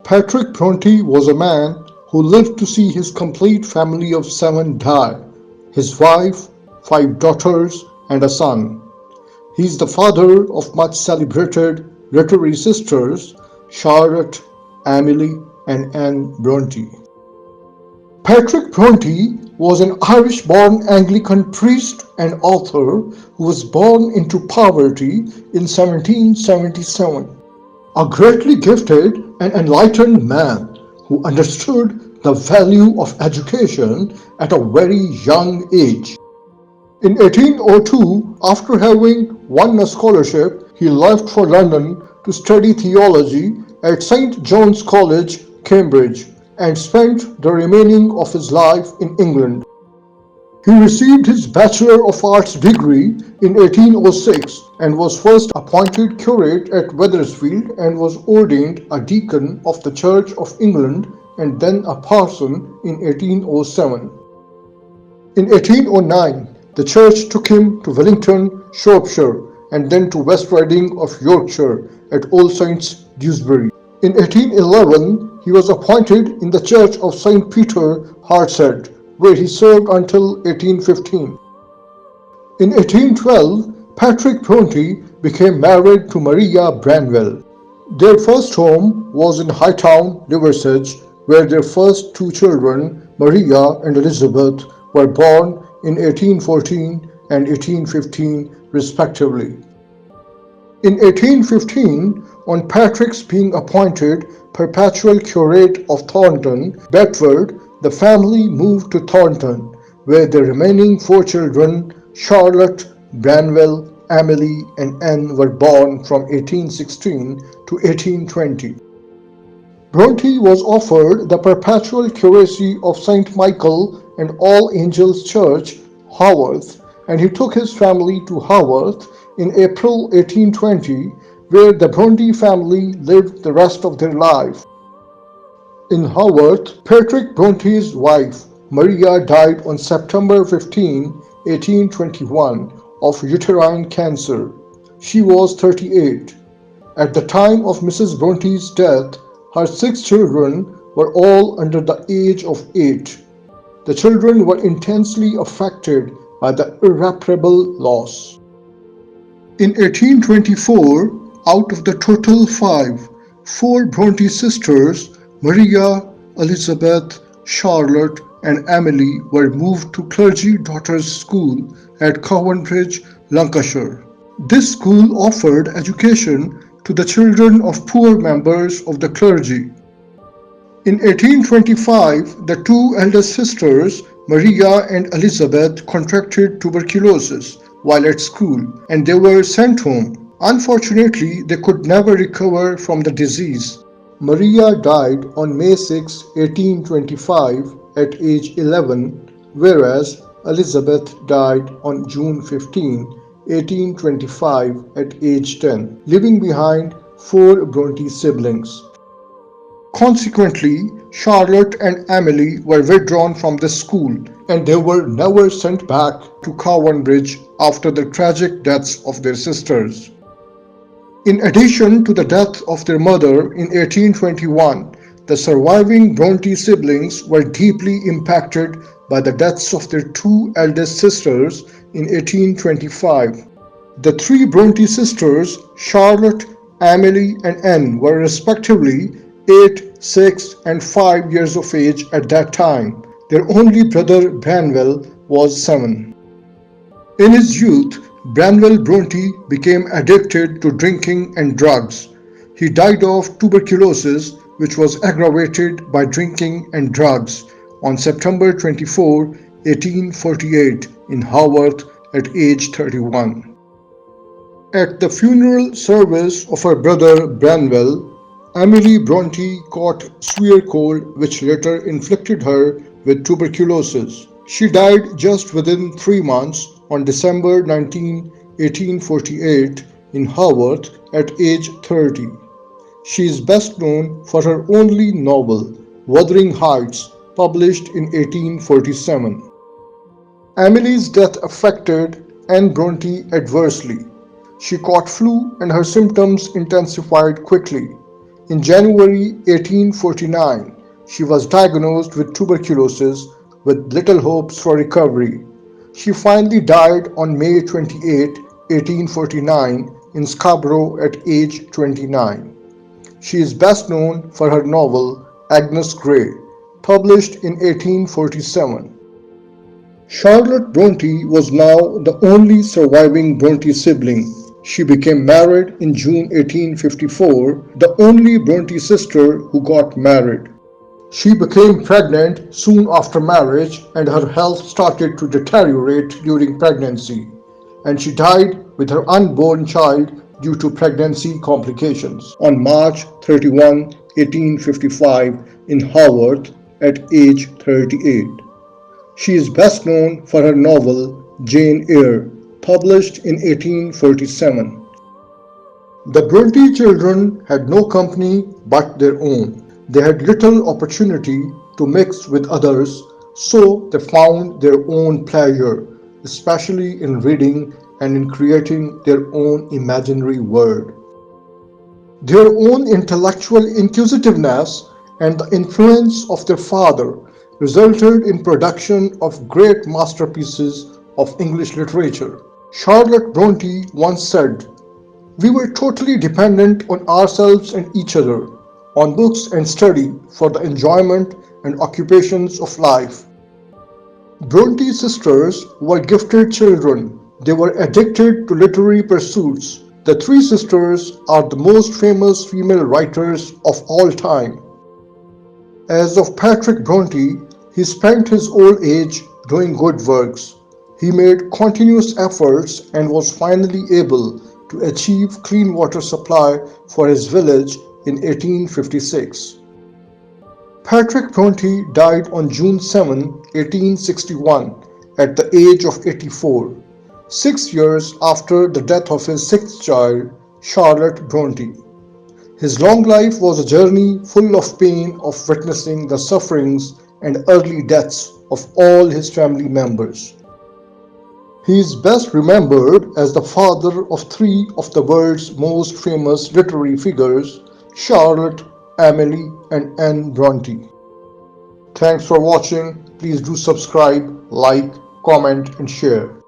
Patrick Brontë was a man who lived to see his complete family of 7 die, his wife, 5 daughters, and a son. He is the father of much celebrated literary sisters Charlotte, Emily, and Anne Brontë. Patrick Brontë was an Irish-born Anglican priest and author who was born into poverty in 1777. A greatly gifted and enlightened man who understood the value of education at a very young age. In 1802, after having won a scholarship, he left for London to study theology at St. John's College, Cambridge, and spent the remaining of his life in England. He received his Bachelor of Arts degree in 1806 and was first appointed curate at Wethersfield and was ordained a deacon of the Church of England and then a parson in 1807. In 1809, the church took him to Wellington, Shropshire, and then to West Riding of Yorkshire at All Saints, Dewsbury. In 1811, he was appointed in the Church of St. Peter, Hartshead, where he served until 1815. In 1812, Patrick Brontë became married to Maria Branwell. Their first home was in Hightown, Liversedge, where their first 2 children, Maria and Elizabeth, were born in 1814 and 1815 respectively. In 1815, on Patrick's being appointed perpetual curate of Thornton, Bedford, the family moved to Thornton, where the remaining 4 children, Charlotte, Branwell, Emily, and Anne, were born from 1816 to 1820. Brontë was offered the perpetual curacy of St. Michael and All Angels Church, Haworth, and he took his family to Haworth in April 1820, where the Brontë family lived the rest of their life. In Haworth, Patrick Brontë's wife, Maria, died on September 15, 1821, of uterine cancer. She was 38. At the time of Mrs. Bronte's death, her 6 children were all under the age of 8. The children were intensely affected by the irreparable loss. In 1824, out of the total 5, 4 Brontë sisters, Maria, Elizabeth, Charlotte, and Emily, were moved to Clergy Daughters' School at Cowanbridge, Lancashire. This school offered education to the children of poor members of the clergy. In 1825, the 2 eldest sisters, Maria and Elizabeth, contracted tuberculosis while at school, and they were sent home. Unfortunately, they could never recover from the disease. Maria died on May 6, 1825 at age 11, whereas Elizabeth died on June 15, 1825 at age 10, leaving behind 4 Brontë siblings. Consequently, Charlotte and Emily were withdrawn from the school, and they were never sent back to Cowanbridge after the tragic deaths of their sisters. In addition to the death of their mother in 1821, the surviving Brontë siblings were deeply impacted by the deaths of their 2 eldest sisters in 1825. The 3 Brontë sisters, Charlotte, Emily, and Anne, were respectively 8, 6, and 5 years of age at that time. Their only brother Branwell was 7. In his youth, Branwell Brontë became addicted to drinking and drugs. He died of tuberculosis, which was aggravated by drinking and drugs, on September 24, 1848, in Haworth at age 31. At the funeral service of her brother Branwell, Emily Brontë caught severe cold, which later inflicted her with tuberculosis. She died just within 3 months on December 19, 1848, in Haworth at age 30. She is best known for her only novel, Wuthering Heights, published in 1847. Emily's death affected Anne Brontë adversely. She caught flu and her symptoms intensified quickly. In January 1849, she was diagnosed with tuberculosis with little hopes for recovery. She finally died on May 28, 1849 in Scarborough at age 29. She is best known for her novel Agnes Grey, published in 1847. Charlotte Brontë was now the only surviving Brontë sibling. She became married in June 1854, the only Brontë sister who got married. She became pregnant soon after marriage and her health started to deteriorate during pregnancy, and she died with her unborn child due to pregnancy complications on March 31, 1855 in Haworth at age 38. She is best known for her novel Jane Eyre, published in 1847. The Brontë children had no company but their own. They had little opportunity to mix with others, so they found their own pleasure, especially in reading and in creating their own imaginary world. Their own intellectual inquisitiveness and the influence of their father resulted in production of great masterpieces of English literature. Charlotte Brontë once said, "We were totally dependent on ourselves and each other, on books and study for the enjoyment and occupations of life." Brontë sisters were gifted children. They were addicted to literary pursuits. The three sisters are the most famous female writers of all time. As of Patrick Brontë, he spent his old age doing good works. He made continuous efforts and was finally able to achieve clean water supply for his village in 1856. Patrick Brontë died on June 7, 1861 at the age of 84, 6 years after the death of his sixth child, Charlotte Brontë. His long life was a journey full of pain of witnessing the sufferings and early deaths of all his family members. He is best remembered as the father of three of the world's most famous literary figures, Charlotte, Emily, and Anne Brontë. Thanks for watching. Please do subscribe, like, comment, and share.